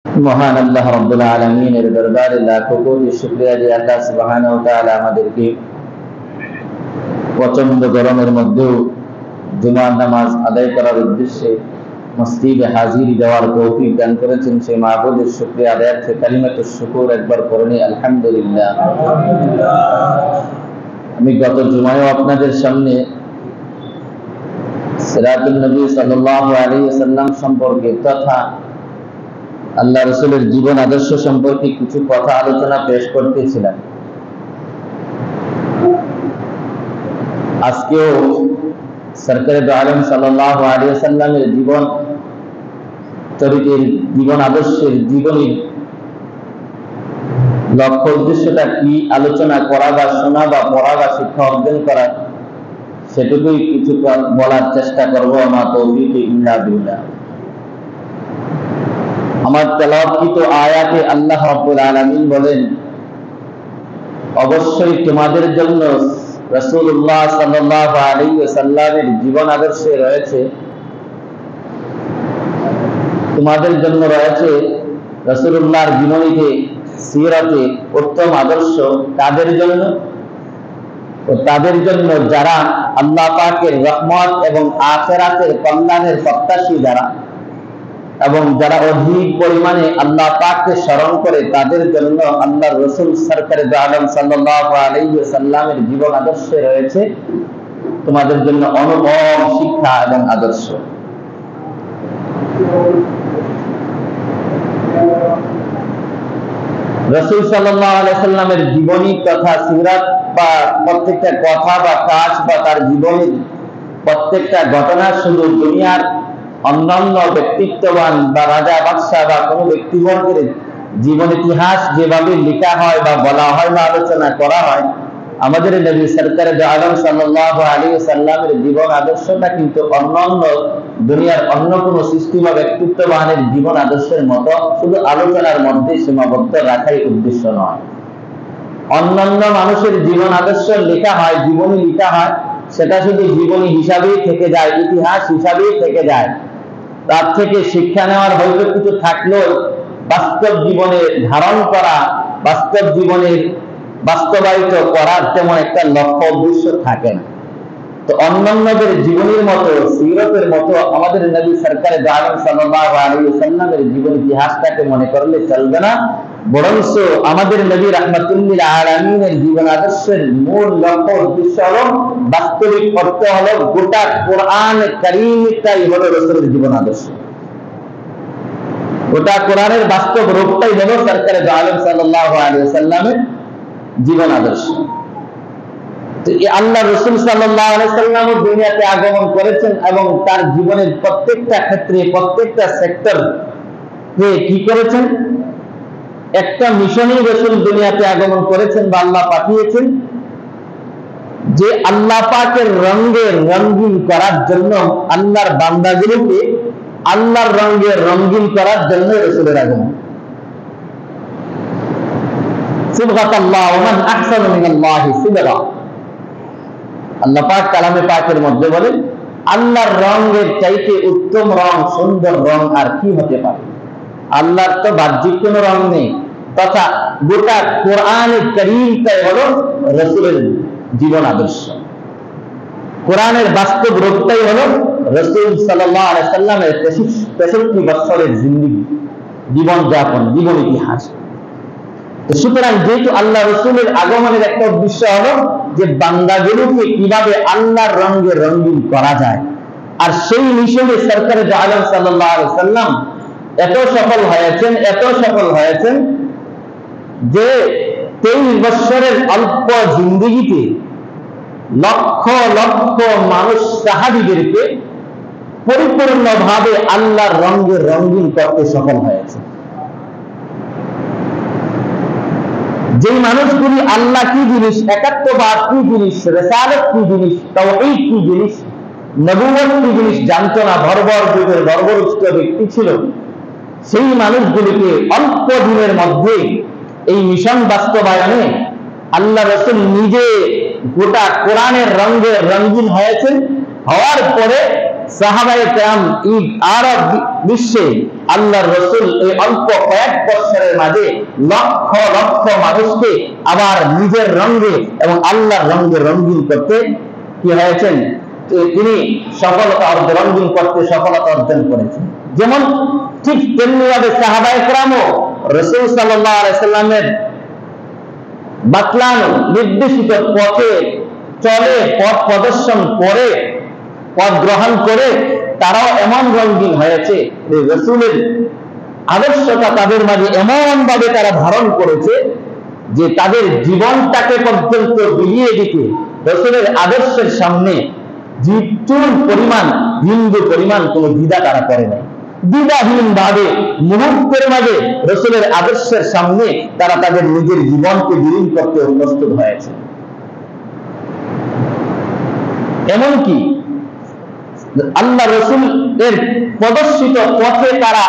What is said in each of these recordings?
মহান আল্লাহ রাব্বুল আলামিনের দরবারে লাখো কোটি শুকরিয়া যে আল্লাহ সুবহানাহু ওয়া তাআলা আমাদেরকে প্রচন্ড গরমের মধ্যেও জুমার নামাজ আদায় করার উদ্দেশ্যে মসজিদে হাজিরি দেওয়ার তৌফিক দান করেছেন। সেই মাবুদের শুকরিয়া আদায়ার্থে কালিমাতুশ শুকর একবার পড়নি আলহামদুলিল্লাহ। আমি গত জুমায়ও আপনাদের সামনে সিরাতুন নবী সাল্লাল্লাহু আলাইহি ওয়াসাল্লাম সম্পর্কে তথা আল্লাহ রাসূলের জীবন আদর্শ সম্পর্কে কিছু কথা আলোচনা পেশ করতেছিলাম। আজকেও সরকারে দু আলম সাল্লাল্লাহু আলাইহি ওয়াসাল্লামের জীবন চরিত্রের, জীবন আদর্শের, জীবনের লক্ষ্য উদ্দেশ্যটা কি আলোচনা করা বা শোনা বা পড়া বা শিক্ষা অর্জন করা, সেটুকুই কিছু বলার চেষ্টা করবো। আমার তৌফিক ইল্লা বিল্লাহ। আমার তেলাওয়াতকৃত আয়াতে আল্লাহ রাব্বুল আলামিন বলেন, অবশ্যই তোমাদের জন্য রাসূলুল্লাহ সাল্লাল্লাহু আলাইহি ওয়াসাল্লামের জীবন আদর্শে রয়েছে, তোমাদের জন্য রয়েছে রাসূলুল্লাহর জীবনীতে, সিরাতে উত্তম আদর্শ। তাদের জন্য ও তাদের জন্য যারা আল্লাহ পাকের রহমত এবং আখিরাতের কল্যাণের প্রত্যাশী যারা, এবং যারা অধিক পরিমাণে আল্লাহ পাককে স্মরণ করে, তাদের জন্য আল্লাহর রাসূল সরকারে দু আলম সাল্লাল্লাহু আলাইহি ওয়াসাল্লামের জীবন আদর্শে রয়েছে তোমাদের জন্য অনুপম শিক্ষা এবং আদর্শ। রাসূল সাল্লাল্লাহু আলাইহি ওয়াসাল্লামের জীবনী তথা সিরাত বা প্রত্যেকটা কথা বা কাজ বা তার জীবনের প্রত্যেকটা ঘটনা শুধু দুনিয়ার অন্যান্য ব্যক্তিত্ববান বা রাজা বাদশাহ বা কোনো ব্যক্তিবর্গের জীবন ইতিহাস যেভাবে লেখা হয় বা বলা হয় বা আলোচনা করা হয়, আমাদের নবী সরকারে দু আলম সাল্লাল্লাহু আলাইহি ওয়াসাল্লামের জীবন আদর্শটা কিন্তু অন্যান্য দুনিয়ার অন্য কোনো সৃষ্টি বা ব্যক্তিত্ববানের জীবন আদর্শের মতো শুধু আলোচনার মধ্যে সীমাবদ্ধ রাখাই উদ্দেশ্য নয়। অন্যান্য মানুষের জীবন আদর্শ লেখা হয়, জীবনী লেখা হয়, সেটা শুধু জীবনী হিসাবেই থেকে যায়, ইতিহাস হিসাবেই থেকে যায়। তার থেকে শিক্ষা নেওয়ার হয়তো কিছু থাকলেও বাস্তব জীবনে ধারণ করা, বাস্তব জীবনের বাস্তবায়িত করার তেমন একটা লক্ষ্য উদ্দেশ্য থাকে না। তো অন্যান্যদের জীবনের মতো, সিরাতের মতো আমাদের নবী সরকারে দু আলম সাল্লাল্লাহু আলাইহি ওয়াসাল্লামের জীবন ইতিহাসটাকে মনে করলে চলবে না, বরঞ্চ আমাদের নবী রাহমাতুল লিল আলামিনের জীবন আদর্শের মূল লক্ষ্য উদ্দেশ্য হলো, বাস্তবিক অর্থ হলো গোটা কোরআন কারীমটাই হলো রাসূলের জীবন আদর্শ। গোটা কোরআনের বাস্তব রূপটাই হলো সরকারে দু আলম সাল্লাল্লাহু আলাইহি ওয়াসাল্লামের জীবন আদর্শ। আল্লাহ রাসূল সাল্লাল্লাহু আলাইহি ওয়াসাল্লাম দুনিয়াতে আগমন করেছেন এবং তার জীবনের প্রত্যেকটা ক্ষেত্রে, প্রত্যেকটা সেক্টর কি করেছেন, একটা মিশনই রাসূল দুনিয়াতে আগমন করেছেন বা আল্লাহ পাঠিয়েছেন, যে আল্লাহ পাকের রঙে রঙিন করার জন্য, আল্লাহর বান্দাগুলোকে আল্লাহর রঙে রঙিন করার জন্য রাসূলের আগমন। সিবগাতাল্লাহ ওয়া মান আহসানু মিনাল্লাহি সিবগা। আল্লাহ পাক কালামে পাকের মধ্যে বলেন, আল্লাহর রঙের চাইতে উত্তম রং, সুন্দর রং আর কি হতে পারে? আল্লাহর তো বাহ্যিক কোন রং নেই, তথা গোটা কোরআন কারীমটাই হলো রাসূলের জীবন আদর্শ। কোরআনের বাস্তব রূপটাই হলো রাসূল সাল্লাল্লাহু আলাইহি ওয়াসাল্লামের 63 বছরের জিন্দেগি, জীবন যাপন, জীবন ইতিহাস। সুতরাং যেহেতু আল্লাহ রাসূলের আগমনের একটা উদ্দেশ্য হলো যে বান্দাগুলোকে কিভাবে আল্লাহর রঙে রঙিন করা যায়, আর সেই মিশনে সরকারে দু আলম সাল্লাল্লাহু আলাইহি ওয়াসাল্লাম এত সফল হয়েছেন যে 23 বছরের অল্প জিন্দেগিতে লক্ষ লক্ষ মানুষ সাহাবীদেরকে পরিপূর্ণভাবে আল্লাহর রঙে রঙিন করতে সফল হয়েছে। যে মানুষগুলি আল্লাহ কি জিনিস, একাত্মবাদ কি জিনিস, রিসালাত কি জিনিস, তাওহীদ কি জিনিস, নবুয়ত কি জিনিস জানতো না, বর্বর যুগের বর্বরোচিত ব্যক্তি ছিল, সেই মানুষগুলিকে অল্প দিনের মধ্যে এই মিশন বাস্তবায়নে আল্লাহ রাসূল নিজে গোটা কোরআনের রঙে রঙিন হয়েছেন। হওয়ার পরে সাহাবায়ে কেরাম এই আরব বিশ্বে আল্লাহর রাসূল এই অল্প কয়েক বছরের মাঝে লক্ষ লক্ষ মানুষকে আবার নিজের রঙে এবং আল্লাহর রঙে রঙিন করতে কি হয়েছেন, তিনি সফলতা অর্জন রঙিন করতে সফলতা অর্জন করেছেন। যেমন ঠিক তেমনিভাবে সাহাবায়ে কেরামও রাসূল সাল্লাল্লাহু আলাইহি সাল্লামের বাতলানো নির্দেশিত পথে চলে, পথ প্রদর্শন করে, পথ গ্রহণ করে তারাও এমন রঙিন হয়েছে যে রাসূলের আদর্শটা তাদের মাঝে এমন ভাবে তারা ধারণ করেছে যে তাদের জীবনটাকে পর্যন্ত বিলিয়ে দিতে রাসূলের আদর্শের সামনে চুল পরিমাণ বিন্দু পরিমাণ কোন দ্বিধা তারা করে নাই। দ্বিধাহীন ভাবে মুহূর্তের মাঝে রাসূলের আদর্শের সামনে তারা তাদের নিজের জীবনকে বিলীন করতে প্রস্তুত হয়েছে। এমনকি আল্লাহ রাসূলের প্রদর্শিত পথে তারা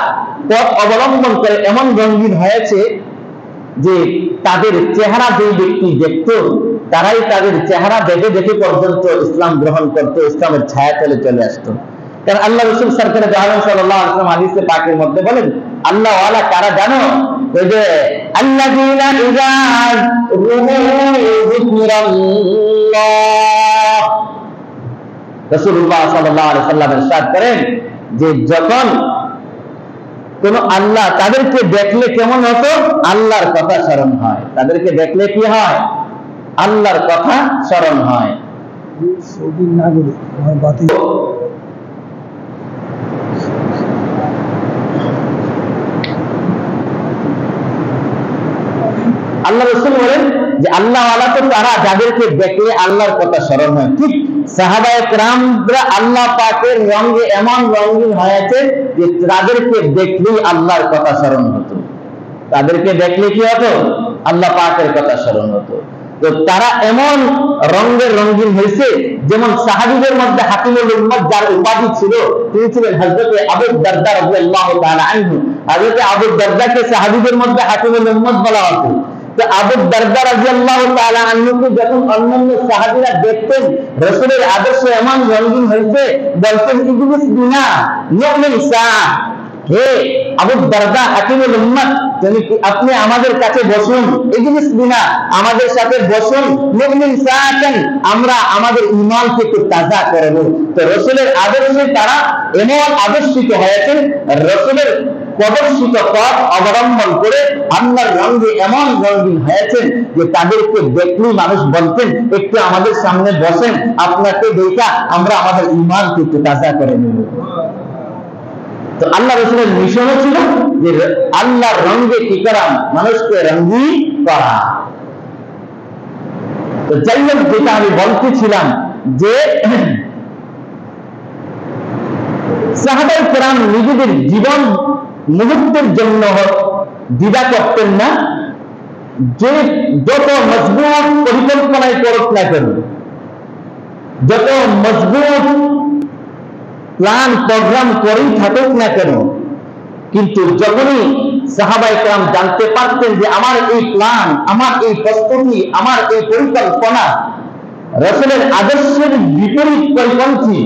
পথ অবলম্বন করে এমন রঙিন হয়েছে যে তাদের চেহারা যে ব্যক্তি দেখত তারাই তাদের চেহারা দেখে দেখে পর্যন্ত ইসলাম গ্রহণ করত, ইসলামের ছায়া তলে চলে আসতো। কারণ আল্লাহ রাসূল সরকারে জাহান সাল্লাল্লাহু আলাইহি ওয়াসাল্লাম হাদিসে পাকের মধ্যে বলেন, আল্লাহ ওয়ালা কারা জানো, ওই যে আল্লাযীনা ইযা যিকরাল্লাহ, রাসূলুল্লাহ সাল্লাল্লাহু আলাইহি ওয়াসাল্লাম ইরশাদ করেন যে যখন কোন আল্লাহ তাদেরকে দেখলে কেমন হতো, আল্লাহর কথা স্মরণ হয়। তাদেরকে দেখলে কি হয়, আল্লাহর কথা স্মরণ হয়। আল্লাহ রাসূল বলেন যে আল্লাহ ওয়ালা তো তারা যাদেরকে দেখলে আল্লাহর কথা স্মরণ হয়। ঠিক সাহাবায়ে কেরামরা আল্লাহ পাকের রঙে এমন রঙিন হয়েছে যে তাদেরকে দেখলেই আল্লাহর কথা স্মরণ হতো। তাদেরকে দেখলে কি হতো, আল্লাহ পাকের কথা স্মরণ হতো। তো তারা এমন রঙের রঙিন হয়েছে, যেমন সাহাবীদের মধ্যে হাকিমুল উম্মত যার উপাধি ছিল তিনি ছিলেন হযরত আবু দারদা রাদিয়াল্লাহু তাআলা আনহু। হযরত আবু দারদাকে সাহাবীদের মধ্যে হাকিমুল উম্মত বলা হতো। তো আবু দারদা রাদিয়াল্লাহু তাআলা আনহুকে যখন অন্যান্য সাহাবীরা দেখতেন রাসূলের আদর্শ এমন রঙিন হয়েছে, বলতেন ইজলিস বিনা নুমিন সা, হে আবু দারদা হাকিমুল উম্মত, আপনি আমাদের কাছে বসুন, ইজলিস বিনা আমাদের সাথে বসুন, নুমিন সাআতান আমরা আমাদের ঈমানকে একটু তাজা করব। তো রাসূলের আদর্শে তারা এমন আদর্শিত হয়েছে, রাসূলের প্রদর্শিত পথ অবলম্বন করে আল্লাহর রঙে এমন রঙিন হয়েছেন যে তাদেরকে দেখলেই মানুষ বলতেন একটু আমাদের সামনে বসেন, আপনাকে দেখা আমরা আমাদের ঈমানকে একটু তাজা করে নেব। তো আল্লাহ রাসূলের মিশনও ছিল যে আল্লাহর রঙে কি করা, মানুষকে রঙিন করা। তো যাই হোক, যেটা আমি বলতেছিলাম যে সাহাবায়ে কেরাম নিজেদের জীবন মুহূর্তের জন্য দ্বিধা করতেন না। যে যত মজবুত পরিকল্পনায় করুক না কেন, যত মজবুত প্ল্যান প্রোগ্রাম করেই থাকুক না কেন, কিন্তু যখনই সাহাবায়ে কেরাম জানতে পারতেন যে আমার এই প্ল্যান, আমার এই প্রস্তুতি, আমার এই পরিকল্পনা রাসূলের আদর্শের বিপরীত পরিপন্থী,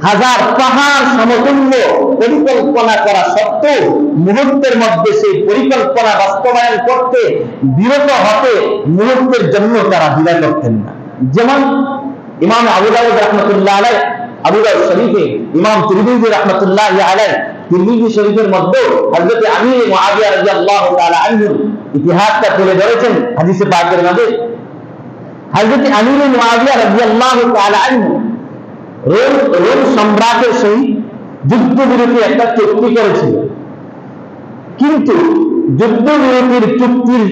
হাজার পাহাড় সমতুল্য পরিকল্পনা করা সত্ত্বেও মুহূর্তের মধ্যে সেই পরিকল্পনা বাস্তবায়ন করতে বিরত হতে মুহূর্তের জন্য তারা দ্বিধা করতেন না। যেমন ইমাম আবু দাউদ রাহমাতুল্লাহ আলাইহি, আবু দাউদ শরীফে, ইমাম তিরমিজি রাহমাতুল্লাহ আলাইহি তিরমিজি শরীফের মধ্যে হযরত আমির মুআবিয়া রাদিয়াল্লাহু তাআলা আনহু ইতিহাসটা তুলে ধরেছেন হাদিসে পাকের মধ্যে। হযরত আমির মুআবিয়া রাদিয়াল্লাহু তাআলা আনহু রোম সম্রাটের সহিত যুদ্ধবিরতি একটা চুক্তি করেছিল, কিন্তু যুদ্ধবিরতির চুক্তির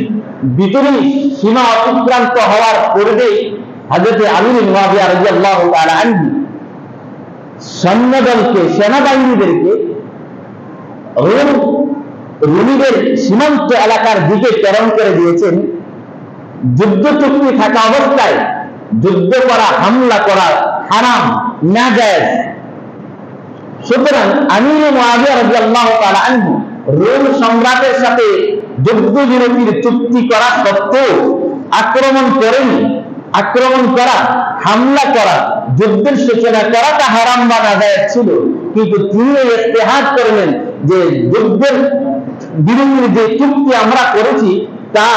ভিতরে সীমা অতিক্রান্ত হওয়ার পূর্বেই হযরত আমির মুআবিয়া রাদিয়াল্লাহু তাআলা আনহু সৈন্যদলকে, সেনাবাহিনীদেরকে রোমীদের সীমান্ত এলাকার দিকে প্রেরণ করে দিয়েছেন। যুদ্ধ চুক্তি থাকা অবস্থায় যুদ্ধ করা, হামলা করা হারাম, নাজায়েজ। সুতরাং আমির মুআবিয়া রাদিয়াল্লাহু তাআলা আনহু রোম সম্রাটের সাথে যুদ্ধবিরতির চুক্তি করা সত্ত্বেও আক্রমণ করেনি। আক্রমণ করা, হামলা করা, যুদ্ধের সূচনা করাটা হারাম বা নাজায়েজ ছিল, কিন্তু তিনি ইজতিহাদ করলেন যে যুদ্ধের বিরুদ্ধে যে চুক্তি আমরা করেছি তা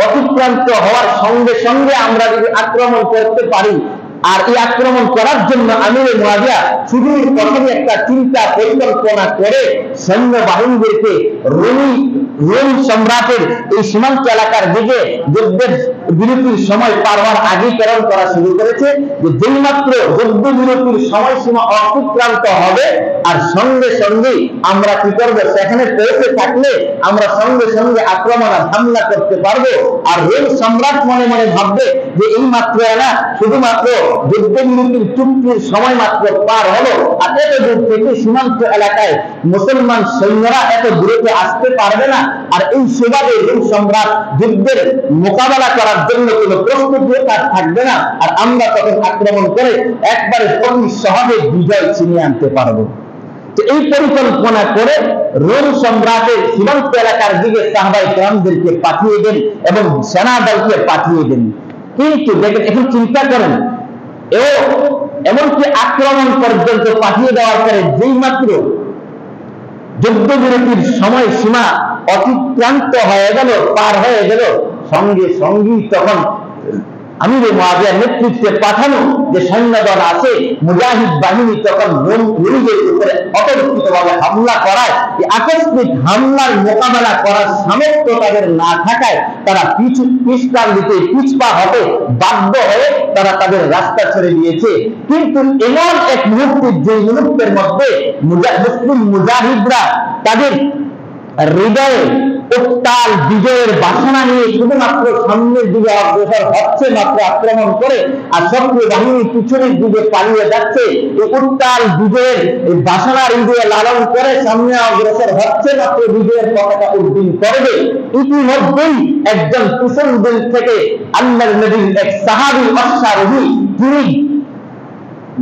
অতিক্রান্ত হওয়ার সঙ্গে সঙ্গে আমরা যদি আক্রমণ করতে পারি, আর এই আক্রমণ করার জন্য আমিরে মুআবিয়া শুধু প্রথমে একটা চিন্তা পরিকল্পনা করে সৈন্য বাহিনীদেরকে রোম সম্রাটের এই সীমান্ত এলাকার দিকে যুদ্ধের বিরতির সময় পার হওয়ার আগে প্রেরণ করা শুরু করেছে, যে যেই মাত্র যুদ্ধ বিরতির সময়সীমা অতিক্রান্ত হবে আর সঙ্গে সঙ্গে আমরা কি করবো, সেখানে পৌঁছে থাকলে আমরা সঙ্গে সঙ্গে আক্রমণ আর হামলা করতে পারবো। আর রোম সম্রাট মনে মনে ভাববে যে এই মাত্র না শুধুমাত্র যুদ্ধ বিরতির চুক্তির সময় মাত্র পার হলো, আর এত দূর থেকে সীমান্ত এলাকায় মুসলমান সৈন্যরা এত দূরে আসতে পারবে না, আর এই সুবাদে রোম সম্রাট যুদ্ধের মোকাবেলা করার জন্য কোনো প্রস্তুতিও তার থাকবে না, আর আমরা তখন আক্রমণ করে একবারে অতি সহজে বিজয় ছিনিয়ে আনতে পারবো। তো এই পরিকল্পনা করে রোম সম্রাটের সীমান্ত এলাকার দিকে সাহাবায়ে কেরামদেরকে পাঠিয়ে দেন এবং সেনা দলকে পাঠিয়ে দেন। কিন্তু দেখেন, এখন চিন্তা করেন, এমনকি আক্রমণ পর্যন্ত পাঠিয়ে দেওয়ার পরে যেই মাত্র যুদ্ধবিরতির সময় সীমা অতিক্রান্ত হয়ে গেল, পার হয়ে গেল, সঙ্গে সঙ্গে তখন আমিরে মুআবিয়ার নেতৃত্বে পাঠানো যে সৈন্যদল আছে, মুজাহিদ বাহিনী তখন রোমীদের উপরে অতর্কিতভাবে হামলা করায়, এই আকস্মিক হামলার মোকাবেলা করার সামর্থ্য তাদের না থাকায় তারা পিছটান দিতে পিছপা হতে বাধ্য হয়ে তারা তাদের রাস্তা ছেড়ে দিয়েছে। কিন্তু এমন এক মুহূর্তে, যে মুহূর্তের মধ্যে মুসলিম মুজাহিদরা তাদের হৃদয়ে উত্তাল বিজয়ের বাসনা নিয়ে শুধুমাত্র সামনের দিকে অগ্রসর হচ্ছে মাত্র আক্রমণ করে, আর শত্রু বাহিনী পিছনের দিকে পালিয়ে যাচ্ছে, এই উত্তাল বিজয়ের বাসনার হৃদয়ে লালন করে সামনে অগ্রসর হচ্ছে মাত্র বিজয়ের পতাকা উড্ডীন করবে, ইতিমধ্যেই একজন পিছন দিক থেকে আল্লাহর নবীর এক সাহাবী অশ্বারোহী তিনি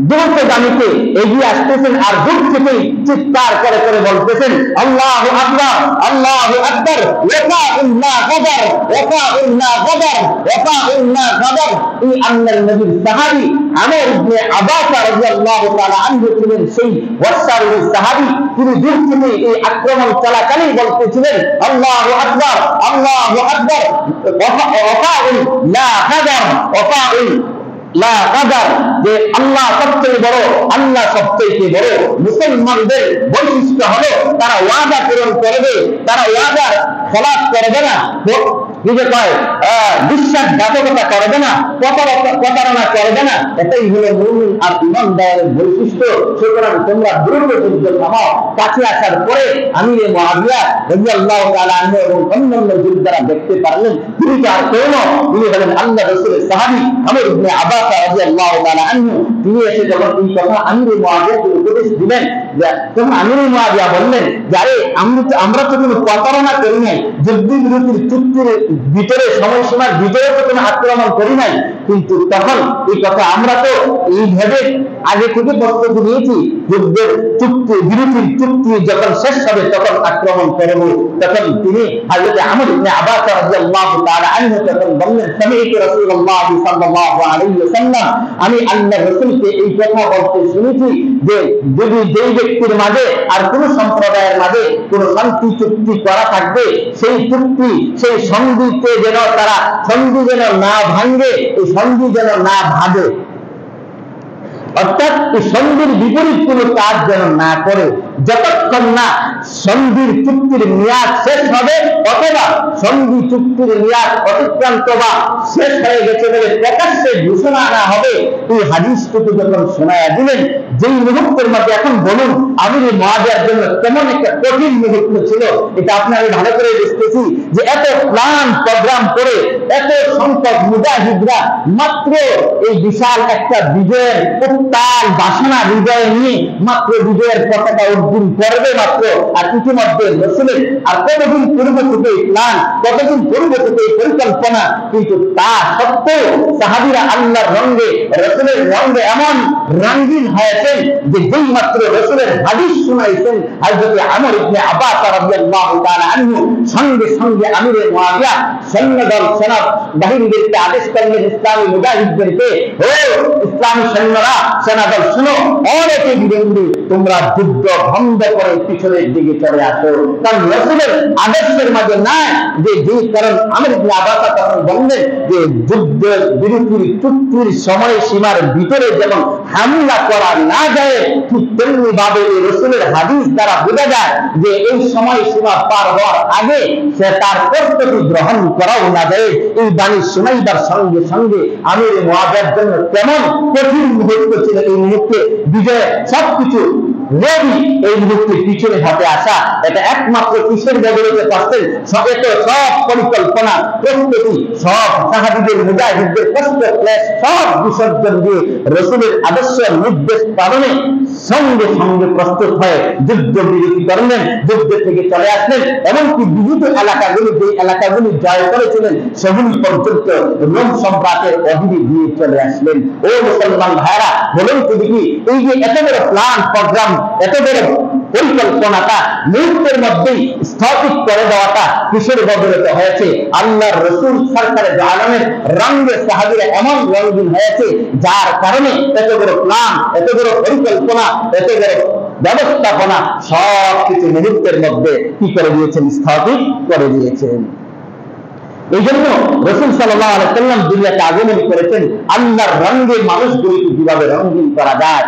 দ্রুতগামীতে এগিয়ে আসতেছেন, আর দূর থেকেই চিৎকার করে করে বলতেছেন, আল্লাহু আকবার, আল্লাহু আকবার, ওয়াফাউল্লাহ গদর, ওয়াফাউল্লাহ গদর, ওয়াফাউল্লাহ গদর। এই আল্লাহর নবীর সাহাবী আমর ইবনে আবাসা রাদিয়াল্লাহু তাআলা আনহু ছিলেন সেই অশ্বারোহী সাহাবী। তিনি দূর থেকে এই আক্রমণ চলাকালীন বলতেছিলেন, আল্লাহু আকবার, আল্লাহু আকবার, ওয়াফাউল্লাহ গদর, ওয়াফাউল্লাহ যে আল্লাহ সবচেয়ে বড়, আল্লাহ সবচেয়ে বড়। মুসলমানদের বৈশিষ্ট্য হলো তারা ওয়াদা পূরণ করবে, তারা ওয়াদার খেলাফ করবে না, বিশ্বাসঘাতকতা করবে না, প্রতারণা করবে না। এটাই হলো মুমিন আর ঈমানদারের বৈশিষ্ট্য। সুতরাং তোমরা দ্রুত যুদ্ধ থামাও। কাছে আসার পরে আমিরে মুআবিয়া রাদিয়াল্লাহু তাআলা আনহু এবং অন্যান্য যোদ্ধারা দেখতে পারলেন তিনি আর কেউ নন, তিনি হলেন আল্লাহ রাসূলের সাহাবী আমর ইবনে আবাসা রাদিয়াল্লাহু তাআলা আনহু। তিনি এসে যখন এই কথা আমিরে মুআবিয়াকে উপদেশ দিলেন, তখন আমিরে মুআবিয়া বললেন যে আরে আমরা তো কোনো প্রতারণা করি নাই, যুদ্ধবিরতির চুক্তির ভিতরে সময়সীমার ভিতরে তো কোনো আক্রমণ করি নাই, কিন্তু তখন এই কথা আমরা তো এইভাবে আগে থেকে প্রস্তুতি নিয়েছি, যুদ্ধের চুক্তি বিরতির চুক্তি যখন শেষ হবে তখন আক্রমণ করব। তখন তিনি হযরত আমর ইবনে আবাসা রাদিয়াল্লাহু তাআলা আনহু তখন বললেন, সামি'তু রাসূলুল্লাহ সাল্লাল্লাহু আলাইহি ওয়াসাল্লাম, আমি আল্লাহর রাসূলকে এই কথা বলতে শুনেছি যে যদি যেই ব্যক্তির মাঝে আর কোন সম্প্রদায়ের মাঝে কোন শান্তি চুক্তি করা থাকবে, সেই চুক্তি সেই সন্ধিতে যেন তারা সন্ধি যেন না ভাঙে, এই সন্ধি যেন না ভাঙে, অর্থাৎ এই সন্ধির বিপরীত কোন কাজ যেন না করে, যতক্ষণ না সন্ধির চুক্তির মেয়াদ শেষ হবে অথবা সন্ধি চুক্তির মেয়াদ অতিক্রান্ত বা শেষ হয়ে গেছে বলে প্রকাশ্যে ঘোষণা না হবে। এই হাদিসটুকু যখন শোনায়া দিলেন, যেই মুহূর্তের মধ্যে, এখন বলুন আমিরে মুআবিয়ার জন্য কেমন একটা কঠিন মুহূর্ত ছিল, এটা আপনারা ভালো করে বুঝতেছি যে এত প্ল্যান প্রোগ্রাম করে এত সংখ্যক মুজাহিদরা মাত্র এই বিশাল একটা বিজয়ের উত্তাল বাসনা হৃদয়ে নিয়ে মাত্র বিজয়ের পতাকা দিন পড়বে মাত্র, আর ইতিমধ্যে রসুলের আর কতদিন পূর্ব থেকে প্ল্যান, কতদিন পূর্ব থেকে পরিকল্পনা, কিন্তু তা সত্ত্বেও সাহাবীরা আল্লাহর রঙে, রসুলের রঙে এমন রঙিন হয়েছেন যে যেই মাত্র রসুলের হাদিস শুনাইছেন হযরত আমর ইবনে আব্বাস রাদিয়াল্লাহু তাআলা আনহু, সঙ্গে সঙ্গে আমিরে মুআবিয়া সৈন্যদল সেনা বাহিনীদেরকে আদেশ করলেন, ইসলামী মুজাহিদদেরকে, ও ইসলামী সৈন্যরা, সেনাদল শুনো, অনেকে বিরোধী তোমরা যুদ্ধ বন্ধ করে পিছনের দিকে চলে আসো। কারণ রসুলের আদর্শের মাঝে নাই যে কারণ আমর ইবনে আব্বাস তখন বললেন যে যুদ্ধ বিরতির চুক্তির সময় সীমার ভিতরে যেমন হামলা করা না যায়, ঠিক তেমনি ভাবে রসুলের হাদিস দ্বারা বোঝা যায় যে এই সময় সীমা পার হওয়ার আগে সে তার প্রস্তুতি গ্রহণ করাও না যায়। এই বাণী শুনাইবার সঙ্গে সঙ্গে আমির মুআবিয়ার জন্য কেমন কঠিন মুহূর্ত ছিল। এই মুহূর্তে বিজয় সবকিছু রেডি, এই মুহূর্তে পিছনে হাতে আসা, এটা একমাত্র কিসের বদলতে পারছেন? সব পরিকল্পনা, প্রস্তুতি, সব সাহাবীদের মুজাহিদদের কষ্ট ক্লেশ সব বিসর্জন দিয়ে রসুলের আদর্শের নির্দেশ পালনে সঙ্গে সঙ্গে প্রস্তুত হয়ে যুদ্ধ বিরতি করলেন, যুদ্ধ থেকে চলে আসলেন। এমনকি বিবিধ এলাকাগুলি, যে এলাকাগুলি জয় করেছিলেন সেগুলি পর্যন্ত রোম সম্রাটের অধীনে দিয়ে চলে আসলেন। ও মুসলমান ভাইরা, বলুন তো দেখি, এই যে এত বড় প্ল্যান প্রোগ্রাম, এত বড় পরিকল্পনাটা মুহূর্তের মধ্যেই স্থগিত করে দেওয়াটা কিসের বদলতে হয়েছে? আল্লাহর রসুল সরকারে আলমের রঙে সাহাবীরা এমন রঙিন হয়েছে, যার কারণে এত বড় প্ল্যান, এত বড় পরিকল্পনা, এত বড় ব্যবস্থাপনা সবকিছু মুহূর্তের মধ্যে কি করে দিয়েছেন? স্থগিত করে দিয়েছেন। এই জন্য রাসূল সাল্লাল্লাহু আলাইহি ওয়াসাল্লাম দুনিয়াতে আগমন করেছেন আল্লাহর রঙে মানুষগুলিকে কিভাবে রঙিন করা যায়।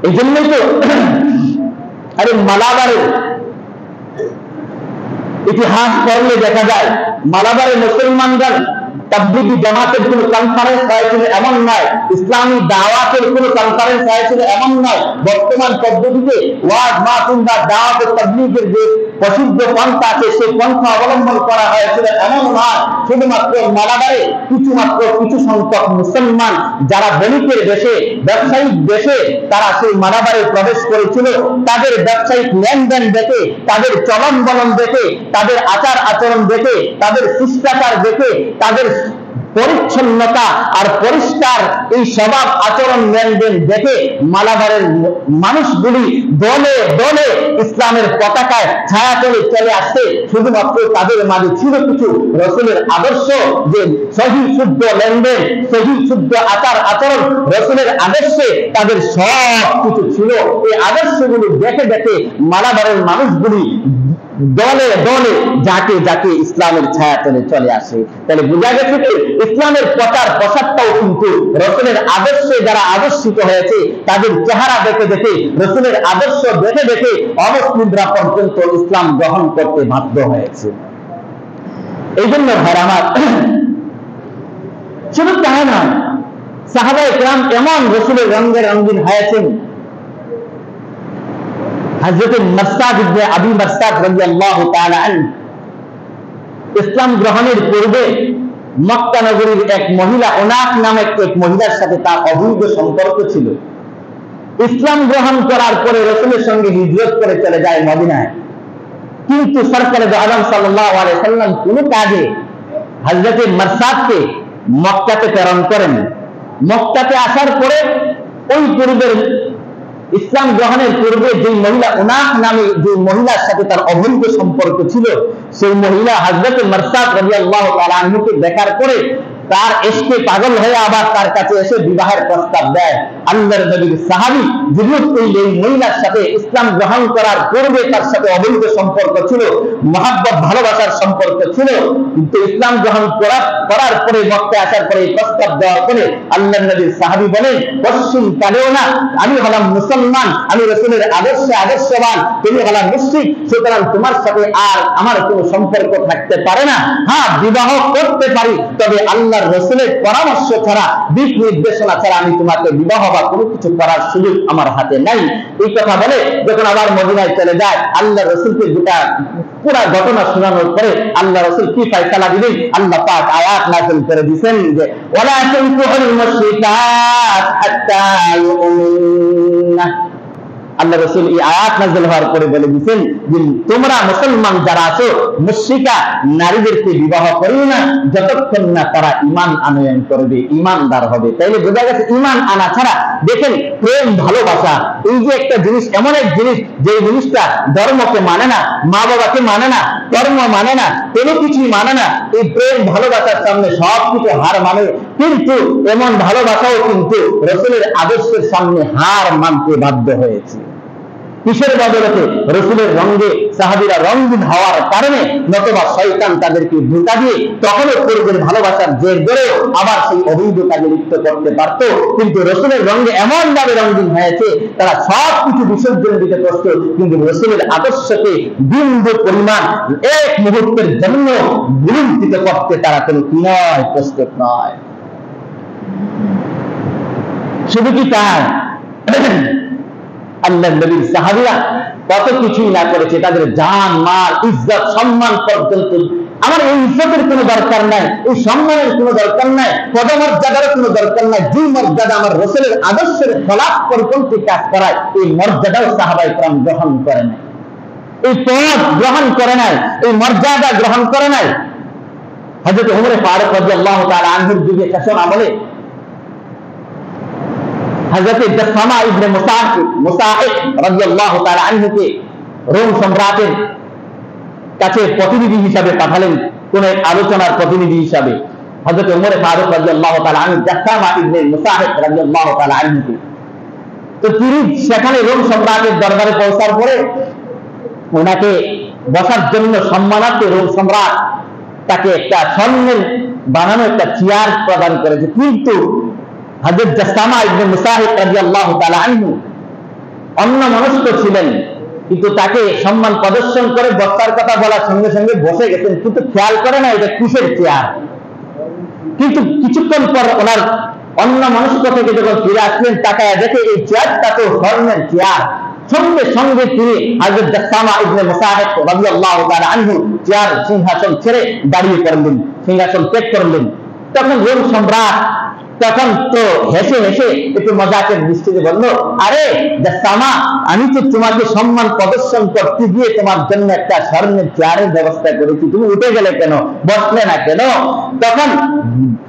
এই জন্যই তো আরে মালাবারের ইতিহাস পড়লে দেখা যায়, মালাবারের মুসলমানদের তাবলীগী জামাতের কোন কনফারেন্স হয়েছিল এমন নয়, ইসলামী দাওয়াতের কোন কনফারেন্স হয়েছিল এমন নয়। বর্তমান পদ্ধতিতে ওয়াজ মাহফিল বা দাওয়াত ও তাবলীগের যে প্রসিদ্ধ পন্থা আছে সেই পন্থা অবলম্বন করা হয়েছিল এমন নয়। শুধুমাত্র মালাবারে কিছু সংখ্যক মুসলমান যারা বণিকের দেশে, ব্যবসায়িক দেশে, তারা সেই মালাবারে প্রবেশ করেছিল। তাদের ব্যবসায়িক লেনদেন দেখে, তাদের চলন বলন দেখে, তাদের আচার আচরণ দেখে, তাদের শিষ্টাচার দেখে, তাদের পরিচ্ছন্নতা আর পরিষ্কার এই স্বভাব আচরণ লেনদেন দেখে মালাবারের মানুষগুলি দলে দলে ইসলামের পতাকায় ছায়াতলে চলে আসছে। শুধুমাত্র তাদের মাঝে ছিল কিছু রসুলের আদর্শ, যে সহি শুদ্ধ লেনদেন, সহি শুদ্ধ আচার আচরণ, রসুলের আদর্শে তাদের সব কিছু ছিল। এই আদর্শগুলি দেখে দেখে মালাবারের মানুষগুলি দলে দলে যাকে যাকে ইসলামের ছায়াতলে চলে আসে। তাহলে বোঝা গেছে যে ইসলামের প্রচার প্রসারটাও কিন্তু রসুলের আদর্শে যারা আদর্শিত হয়েছে তাদের চেহারা দেখে দেখে, রসুলের আদর্শ দেখে দেখে অমুসলিমরা পর্যন্ত ইসলাম গ্রহণ করতে বাধ্য হয়েছে। এই জন্য ভাইরা আমার, শুধু তাই নয়, সাহাবায়ে কেরাম এমন রসুলের রঙে রঙিন হয়েছেন। হযরত মাসআদ ইবনে আবি মাসআদ রাদিয়াল্লাহু তাআলা আনহু ইসলাম গ্রহণের পূর্বে মক্কা নগরীর এক মহিলা, ওনাক নামে এক মহিলার সাথে তার অবৈধ সম্পর্ক ছিল। ইসলাম গ্রহণ করার পরে রাসূলের সঙ্গে হিজরত করে চলে যায় মদিনায়। কিন্তু সরকারে আলম সাল্লাল্লাহু আলাইহি ওয়াসাল্লাম কোন কাজে হযরত মাসআদকে মক্কাতে প্রেরণ করেন। মক্কাতে আসার পরে ওই পূর্বের ইসলাম গ্রহণের পূর্বে যে মহিলা উনাক নামে যে মহিলার সাথে তার অবৈধ সম্পর্ক ছিল, সেই মহিলা হযরত মাসআদ রাদিয়াল্লাহু তাআলা আনহুকে দেখার পরে তার ইশকে পাগল হয়ে আবার তার কাছে এসে বিবাহের প্রস্তাব দেয়। আল্লাহর নবীর সাহাবী যুবক এই মহিলার সাথে ইসলাম গ্রহণ করার পূর্বে তার সাথে অবৈধ সম্পর্ক ছিল, মহব্বত ভালোবাসার সম্পর্ক ছিল। কিন্তু ইসলাম গ্রহণ করার পরে মক্কায় আসার পরে এই প্রস্তাব দেওয়ার পরে আল্লাহর নবীর সাহাবী বলেন, পশ্চিম কালেও না, আমি হলাম মুসলমান, আমি রাসূলের আদর্শে আদর্শবান, তুমি হলাম মুশরিক, সুতরাং তোমার সাথে আর আমার কোনো সম্পর্ক থাকতে পারে না। হ্যাঁ, বিবাহ করতে পারি, তবে আল্লাহর রাসূলের পরামর্শ ছাড়া, দিক নির্দেশনা ছাড়া আমি তোমাকে বিবাহ বা কোনো কিছু করার সুযোগ আমার হাতে নাই। এই কথা বলে যখন আবার মদিনায় চলে যায়, আল্লাহর রাসূলকে পুরা ঘটনা শোনানোর পরে আল্লাহ রাসূল কি ফয়সালা দিলেন? আল্লাহ পাক আয়াত নাযিল করে দিয়েছেন যে ওয়ালা তানকিহুল মুশরিকাত হাত্তা ইউমিনা। আল্লাহ রাসূল এই আয়াত নাযিল হওয়ার পরে বলে দিয়েছেন যে তোমরা মুসলমান যারা আছো মুশরিকা নারীদেরকে বিবাহ করিও না যতক্ষণ না তারা ঈমান আনয়ন করবে, ঈমানদার হবে। তাইলে বোঝা গেছে ঈমান আনা ছাড়া দেখেন প্রেম ভালোবাসা এই যে একটা জিনিস, এমন এক জিনিস যে জিনিসটা ধর্মকে মানে না, মা বাবাকে মানে না, ধর্ম মানে না, কোনো কিছুই মানে না, এই প্রেম ভালোবাসার সামনে সবকিছু হার মানে। কিন্তু এমন ভালোবাসাও কিন্তু রাসূলের আদর্শের সামনে হার মানতে বাধ্য হয়েছে। কিসের বদলতে? রাসূলের রঙে সাহাবীরা রঙিন হওয়ার কারণে, নতুবা শয়তান তাদেরকে ধোঁকা দিয়ে তখনও পূর্বের ভালোবাসার জের ধরে আবার সেই অবৈধ কাজে লিপ্ত করতে পারত। কিন্তু রাসূলের রঙে এমন ভাবে রঙিন হয়েছে তারা সবকিছু বিসর্জন দিতে প্রস্তুত, কিন্তু রাসূলের আদর্শকে বিন্দু পরিমাণ এক মুহূর্তের জন্য বিলম্বিত করতে তারা কোনো নয়, প্রস্তুত নয়। শুধু কি তাই, আল্লাহর নবীর সাহাবীরা কত কিছুই না করেছে, তাদের জান মাল ইজ্জত সম্মান পর্যন্ত। আমার এই ইজ্জতের কোনো দরকার নাই, এই সম্মানের কোনো দরকার নাই, পদমর্যাদার কোনো দরকার নাই। যে মর্যাদা আমার রাসূলের আদর্শের খেলাফ পরিপন্থী কাজ করায়, এই মর্যাদাও সাহাবায়ে কেরাম গ্রহণ করে নাই, এই পদ গ্রহণ করে নাই, এই মর্যাদা গ্রহণ করে নাই। হযরত ওমর ফারুক রাদিয়াল্লাহু তাআলা আনহুর যুগে শাসন আমলে হযরত জাসামা ইবনে মুসাহিব রাদিয়াল্লাহু তাআলা আনহুকে রোম সম্রাটের কাছে প্রতিনিধি হিসাবে পাঠালেন, কোন এক আলোচনার প্রতিনিধি হিসাবে। হযরত ওমর ফারুক রাদিয়াল্লাহু তাআলা আনহু জাসামা ইবনে মুসাহিব রাদিয়াল্লাহু তাআলা আনহুকে, তো তিনি সেখানে রোম সম্রাটের দরবারে পৌঁছার পরে ওনাকে বসার জন্য সম্মানার্থে রোম সম্রাট তাকে একটা স্বর্ণের বানানো একটা চেয়ার প্রদান করেছে। কিন্তু হযরত জাসামা ইবনে মুসাহিব রাদিয়াল্লাহু তাআলা আনহু অন্যমনস্ক ছিলেন, কিন্তু তাকে সম্মান প্রদর্শন করে বসার কথা বলার সঙ্গে সঙ্গে বসে গেছেন, কিন্তু খেয়াল করে না এটা কিসের চেয়ার। কিন্তু কিছুক্ষণ পর ওনার অন্যমনস্ক থেকে যখন ফিরে আসলেন, তাকায় দেখে এই চেয়ারটা তো স্বর্ণের চেয়ার। সঙ্গে সঙ্গে তিনি হযরত জাসামা ইবনে মুসাহিব রাদিয়াল্লাহু তাআলা আনহু চেয়ার সিংহাসন ছেড়ে দাঁড়িয়ে পড়লেন, সিংহাসন ত্যাগ করলেন। তখন রোম সম্রাট তখন তো হেসে হেসে একটু মজাকের দৃষ্টিতে বলল, আরে জাসামা, আমি তো তোমাকে সম্মান প্রদর্শন করতে গিয়ে তোমার জন্য একটা স্বর্ণের চেয়ারের ব্যবস্থা করেছি, তুমি উঠে গেলে কেন, বসলে না কেন? তখন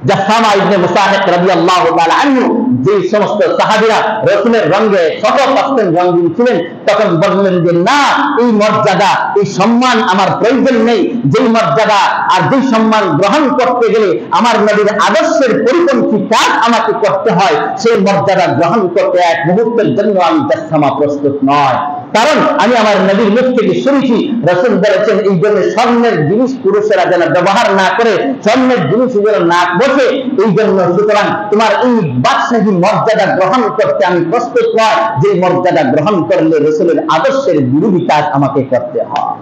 জাসামা ইবনে মুসাহিব রাদিয়াল্লাহু তাআলা আনহু, যে সমস্ত সাহাবীরা রাসূলের রঙে শত পার্সেন্ট রঙিন ছিলেন, তখন বললেন যে না, এই মর্যাদা এই সম্মান আমার প্রয়োজন নেই। যেই মর্যাদা আর যেই সম্মান গ্রহণ করতে গেলে আমার নবীর আদর্শের পরিপন্থী কাজ আমাকে করতে হয়, সেই মর্যাদা গ্রহণ করতে এক মুহূর্তের জন্য আমি জাসামা প্রস্তুত নয়। কারণ আমি আমার নবীর মুখ থেকে শুনেছি রাসূল বলেছেন এই জন্য স্বর্ণের জিনিস পুরুষেরা যেন ব্যবহার না করে, স্বর্ণের জিনিস যেন না বসে, এই জন্য সুতরাং তোমার এই বাদশাহী মর্যাদা গ্রহণ করতে আমি প্রস্তুত নয়, যে মর্যাদা গ্রহণ করলে রাসূলের আদর্শের বিরোধী কাজ আমাকে করতে হয়।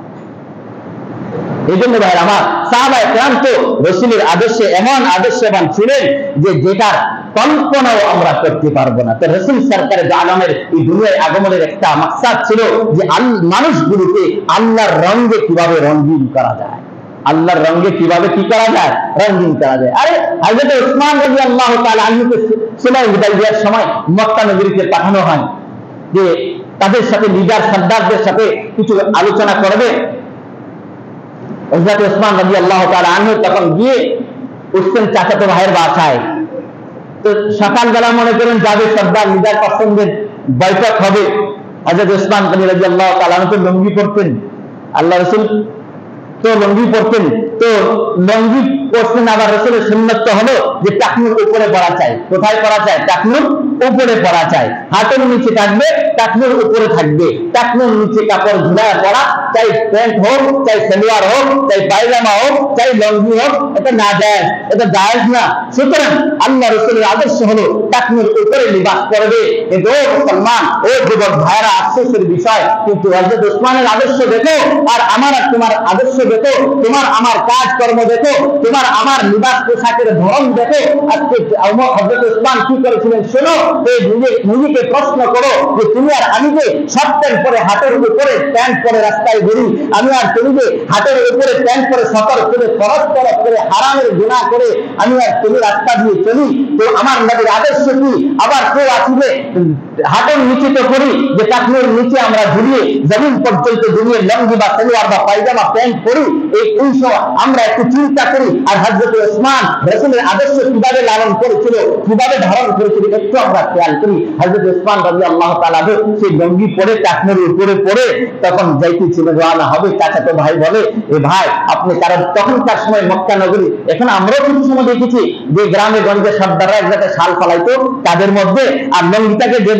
এই জন্য ভাই আমার সাহাবায়ে কেরাম তো রাসূলের আদর্শে এমন আদর্শবান ছিলেন যে যেটার কল্পনাও আমরা করতে পারবো না। তো রাসূল সরকারে আলমের এই দুনিয়ায় আগমনের একটা মাকসাদ ছিল যে মানুষগুলোকে আল্লাহর রঙে কিভাবে রঙিন করা যায়, আল্লাহর রঙে কিভাবে কি করা যায়, রঙিন করা যায়। আরে হযরত উসমান রাদিয়াল্লাহু তাআলা আনহুকে সুলহ হুদাইবিয়ার সময় মক্কা নগরীতে পাঠানো হয় যে তাদের সাথে লিডার সর্দারদের সাথে কিছু আলোচনা করবে। হযরত উসমান রাদিয়াল্লাহু তাআলা আনহু তখন গিয়ে উঠছেন চাচাতো ভাইয়ের বাসায়। তো সকালবেলা মনে করেন যাবে সর্দার লিডার পছন্দের বৈঠক হবে, হযরত উসমান রাদিয়াল্লাহু তাআলা আনহু লুঙ্গি পরতেন, আল্লাহ রাসূল তো লুঙ্গি পরতেন। তো লুঙ্গি পরতেন, আবার রাসূলের সুন্নাত হলো যে টাকনুর উপরে পরা চাই। কোথায় পরা চাই? টাকনুর উপরে পরা চাই। হাতের নিচে থাকবে, টাকনুর উপরে থাকবে। টাকনুর নিচে কাপড় ঝুলায় পরা, চাই প্যান্ট হোক, চাই সালোয়ার হোক, চাই পায়জামা হোক, চাই লুঙ্গি হোক, এটা না জায়েজ, এটা জায়েজ না। সুতরাং আল্লাহ রাসূলের আদর্শ হলো টাকনুর উপরে লিবাস পরবে। কিন্তু ও মুসলমান, ও যুবক ভাইরা, আফসোসের বিষয় কিন্তু হযরত উসমানের আদর্শ দেখো আর আমার আর তোমার আদর্শ দেখো, তোমার আমার কাজ কর্ম দেখো, তোমার আমার লিবাস পোশাকের ধরন দেখো। আজকে হযরত উসমান কি করেছিলেন শোনো, নিজেকে প্রশ্ন করো যে তুমি আর আমি যে শর্ট প্যান্ট পরে হাতের উপরে প্যান্ট পরে রাস্তায় ঘুরি, আমি আর তুমি যে হাতের উপরে প্যান্ট পরে সতর্ক করে খরচ তরফ করে হারামের গুনাহ করে আমি আর তুমি রাস্তা দিয়ে চলি, তো আমার নবীর আদর্শ কি? আবার কেউ আসবে হাতের নিচে তো করি যে টাকনোর নিচে আমরা ঝুলিয়ে জমিন পর্যন্ত ঝুলিয়ে লঙ্গি বা সালোয়ার বা পায়জামা প্যান্ট পরি, এই আমরা একটু চিন্তা করি। আর হযরত ওসমান রাসূলের আদর্শ কিভাবে লালন করেছিল, কিভাবে ধারণ করেছিল, একটু আমরা খেয়াল করি। হযরত ওসমান রাদিয়াল্লাহু তাআলা সেই লঙ্গি পরে টাকনোর উপরে পরে তখন যাইতেছিল, রওনা হবে। চাচাতো ভাই বলে, এ ভাই আপনি, কারণ তখনকার সময় মক্কা নগরী, এখন আমরাও কিছু সময় দেখেছি যে গ্রামে গঞ্জে সর্দাররা এক জায়গায় শাল ফালাইতো তাদের মধ্যে, আর লঙ্গিটাকে যে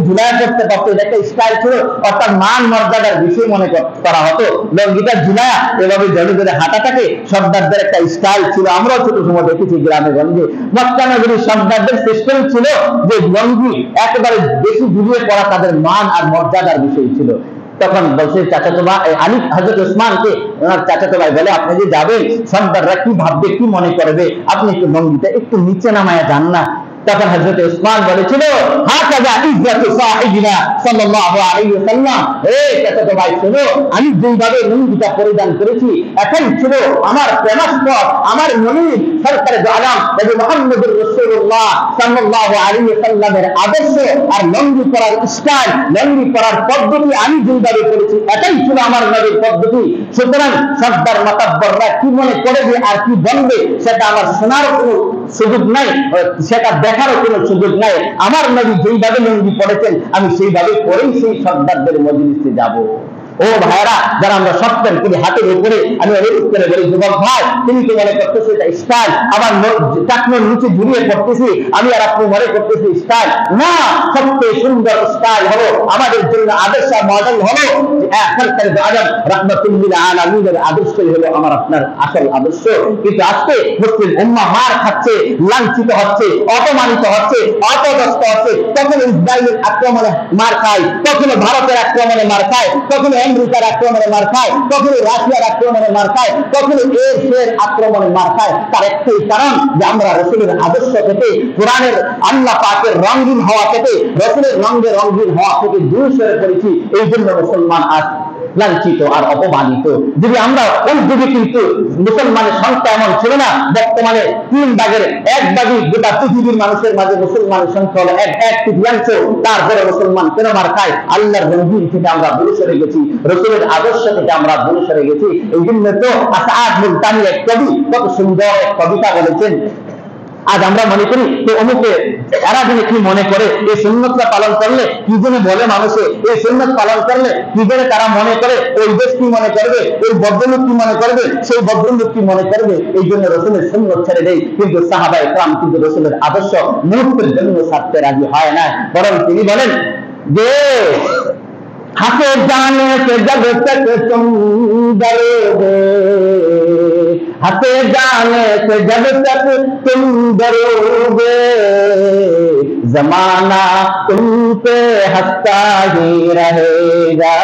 ঝুলায় করতে পারতো, এটা একটা স্টাইল ছিল, অর্থাৎ মান মর্যাদার বিষয় মনে করা হতো। লঙ্গিটা ঝুলায়া এভাবে জড়ে ধরে হাঁটাটাকে সর্দারদের একটা স্টাইল ছিল, আমরাও ছোট সময় দেখেছি গ্রামে গঞ্জে। মক্কা নগরীর সর্দারদের সিস্টেম ছিল যে লঙ্গি একেবারে বেশি ঝুলিয়ে পড়া তাদের মান আর মর্যাদার বিষয় ছিল। তখন বলছে চাচাতো ভাই আলী, হযরত ওসমানকে ওনার চাচাতো ভাই বলে, আপনি যে যাবেন সর্দাররা কি ভাববে, কি মনে করবে, আপনি একটু লঙ্গিটা একটু নিচে নামায়া যান না। তখন হযরত ওসমান বলেছিল, হাকাযা ইজ্জাতু সাহিবিনা সাল্লাল্লাহু আলাইহি ওয়াসাল্লাম, এই চাচাতো ভাই শোনো, আমি যেভাবে লুঙ্গিটা পরিধান করেছি এখন ছিল আমার প্রেমাস্পদ, আমার নবী সরকারে আলম নবী মুহাম্মদুর রাসূলুল্লাহ সাল্লাল্লাহু আলাইহি ওয়াসাল্লামের আদর্শ আর লুঙ্গি পরার স্টাইল, লুঙ্গি পরার পদ্ধতি আমি যেভাবে করেছি এটাই ছিল আমার নবীর পদ্ধতি। সুতরাং সর্দার মাতাব্বররা কি মনে করবে আর কি বলবে সেটা আমার শোনার কোনো সুযোগ নাই, সেটা দেখারও কোনো সুযোগ নাই। আমার নবী যেইভাবে লুঙ্গি পড়েছেন আমি সেইভাবে পরেই সেই সর্দারদের মজলিসে যাব। ও ভাইরা, যারা আমরা সপ্তাহ করি হাতের উপরে, আমি অনুরোধ করে বলি, যুবক ভাই তুমি তো মনে করতেছো এটা স্টাইল, আবার টাকনোর নিচে ঝুলিয়ে পড়তেছি আমি আর আপনি মনে করতেছি স্টাইল না। সবচেয়ে সুন্দর স্টাইল হলো, আমাদের জন্য আদর্শ মডেল হলো সরকারে আলম রাহমাতুল লিল আলামিনের আদর্শ হলো আমার আপনার আসল আদর্শ। কিন্তু আজকে মুসলিম উম্মাহ মার খাচ্ছে, লাঞ্ছিত হচ্ছে, অপমানিত হচ্ছে, অপদস্থ হচ্ছে। কখনো ইসরায়েলের আক্রমণে মার খায়, কখনো ভারতের আক্রমণে মার খায়, কখনো আমেরিকার আক্রমণে মার খায়, কখনো রাশিয়ার আক্রমণে মার খায়, কখনো এর আক্রমণে মার খায়। তার একটাই কারণ যে আমরা রাসূলের আদর্শ থেকে, কোরআনের আল্লাহ পাকের রঙিন হওয়া থেকে, রাসূলের রঙে রঙিন হওয়া থেকে দূরে সরে পড়েছি। এই জন্য মুসলমান আজ লাঞ্ছিত আর অপমানিত। যদি আমরা ওই যুগে কিন্তু মুসলমানের সংখ্যা এমন ছিল না, বর্তমানে 3 ভাগের 1 ভাগই গোটা পৃথিবীর মানুষের মাঝে মুসলমানের সংখ্যা হলো 1/3। তারপরে মুসলমান কেন মার খায়? আল্লাহর রঙিন থেকে আমরা দূরে সরে গেছি, রাসূলের আদর্শ থেকে আমরা দূরে সরে গেছি। এই জন্য তো আসাদ মুলতানি এক কবি কত সুন্দর এক কবিতা বলেছেন, আজ আমরা মনে করি তো অমুকে এরা যেন কি মনে করে, এই সুন্নতটা পালন করলে কি যেন বলে মানুষে, এই সুন্নত পালন করলে কি যেন তারা মনে করে, ওই দেশ কি মনে করবে, ওই ভদ্রলোক কি মনে করবে, সেই ভদ্রলোক কি মনে করবে। এই জন্য রাসূলের সুন্নত ছেড়ে দেয়। কিন্তু সাহাবায়ে কেরাম কিন্তু রাসূলের আদর্শ মুহূর্তের জন্য ছাড়তে রাজি হয় না, বরং তিনি বলেন যে হাতে জানে সে জগৎ তুম ডরোগে, हाथे जाने से जब तक तुम डरोगे, जमाना तुम पे हंसता ही रहेगा,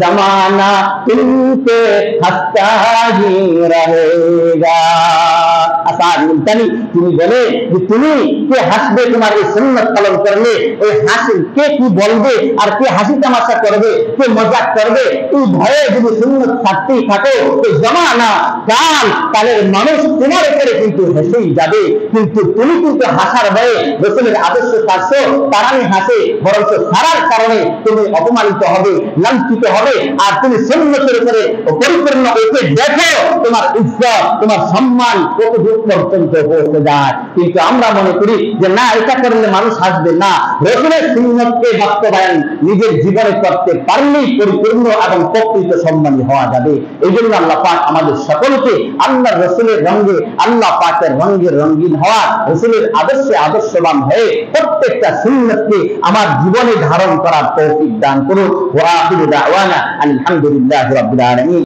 जमाना तुम पे हंसता ही रहेगा। আসাদ মুলতানি তিনি বলে যে তুমি কে হাসবে তোমার এই সুন্নাত পালন করলে, ওই হাসি কে কি বলবে আর কে হাসি তামাশা করবে, কে মজাক করবে, এই ভয়ে যদি সুন্নাত ছাড়তেই থাকো তো জমানা কাল কালের মানুষ তোমার উপরে কিন্তু হেসেই যাবে। কিন্তু তুমি কিন্তু হাসার ভয়ে রাসূলের আদর্শ ছাড়ছো, তারা হাসে, বরং ছাড়ার কারণে তুমি অপমানিত হবে, লাঞ্ছিত হবে। আর তুমি সুন্নতের উপরে পরিপূর্ণ একে দেখো তোমার ইজ্জত, তোমার সম্মান কত দূর পর্যন্ত পৌঁছে যায়। কিন্তু আমরা মনে করি যে না, এটা করলে মানুষ হাসবে না। রাসূলের সুন্নতকে বাস্তবায়ন নিজের জীবনে করতে পারলেই পরিপূর্ণ এবং প্রকৃত সম্মানী হওয়া যাবে। এই জন্য আল্লাহ পাক আমাদের সকলকে আল্লাহর রাসূলের রঙে, আল্লাহ পাকের রঙে রঙিন হওয়া, রাসূলের আদর্শে আদর্শবান হয়ে প্রত্যেকটা সুন্নতকে আমার জীবনে ধারণ করার তৌফিক দান করুন। ওয়া আখিরু দাওয়ানা আলহামদুলিল্লাহি রাব্বিল আলামিন।